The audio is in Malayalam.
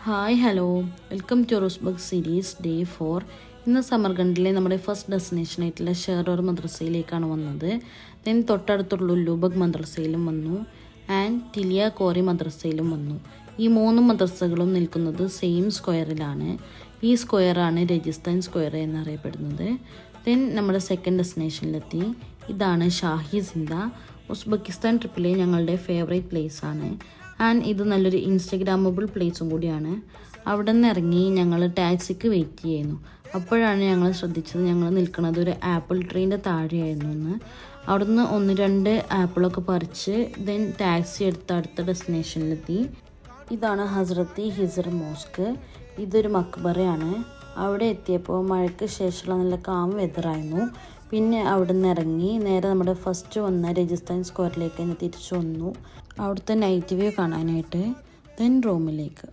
Hi hello welcome to Rosberg series day 4. ഇന്ന് സമർഖണ്ഡിലെ നമ്മുടെ ഫസ്റ്റ് ഡെസ്റ്റിനേഷനായിട്ടുള്ള ഷെറോർ മദ്രസയിലേക്കാണ് വന്നത്. ദെൻ തൊട്ടടുത്തുള്ള ഉല്ലൂബഗ് മദ്രസയിലും വന്നു ആൻഡ് ടിലിയ കോറി മദ്രസയിലും വന്നു. ഈ മൂന്ന് മദ്രസകളും നിൽക്കുന്നത് സെയിം സ്ക്വയറിലാണ്. ഈ സ്ക്വയറാണ് രജിസ്ഥാൻ സ്ക്വയർ എന്നറിയപ്പെടുന്നത്. ദെൻ നമ്മുടെ സെക്കൻഡ് ഡെസ്റ്റിനേഷനിലെത്തി. ഇതാണ് ഷാഹി സിന്ദ. ഉസ്ബെക്കിസ്ഥാൻ ട്രിപ്പിലെ ഞങ്ങളുടെ ഫേവറേറ്റ് പ്ലേസ് ആണ്. ആൻഡ് ഇത് നല്ലൊരു ഇൻസ്റ്റഗ്രാമബിൾ പ്ലേസും കൂടിയാണ്. അവിടെ നിന്ന് ഇറങ്ങി ഞങ്ങൾ ടാക്സിക്ക് വെയിറ്റ് ചെയ്യുന്നു. അപ്പോഴാണ് ഞങ്ങൾ ശ്രദ്ധിച്ചത് ഞങ്ങൾ നിൽക്കുന്നത് ഒരു ആപ്പിൾ ട്രീൻ്റെ താഴെയായിരുന്നു എന്ന്. അവിടുന്ന് 1-2 ആപ്പിളൊക്കെ പറിച്ച് ദെൻ ടാക്സി എടുത്ത് അടുത്ത ഡെസ്റ്റിനേഷനിലെത്തി. ഇതാണ് ഹസ്രത്തി ഹിസർ മോസ്ക്. ഇതൊരു മക്ബറയാണ്. അവിടെ എത്തിയപ്പോൾ മഴയ്ക്ക് ശേഷമുള്ള നല്ല കാം വെതറായിരുന്നു. പിന്നെ അവിടെ നിന്ന് ഇറങ്ങി നേരെ നമ്മുടെ ഫസ്റ്റ് വന്ന രജിസ്ഥാൻ സ്ക്വയറിലേക്ക് തന്നെ തിരിച്ചു വന്നു, അവിടുത്തെ നൈറ്റ് വ്യൂ കാണാനായിട്ട്. ദെൻ റൂമിലേക്ക്.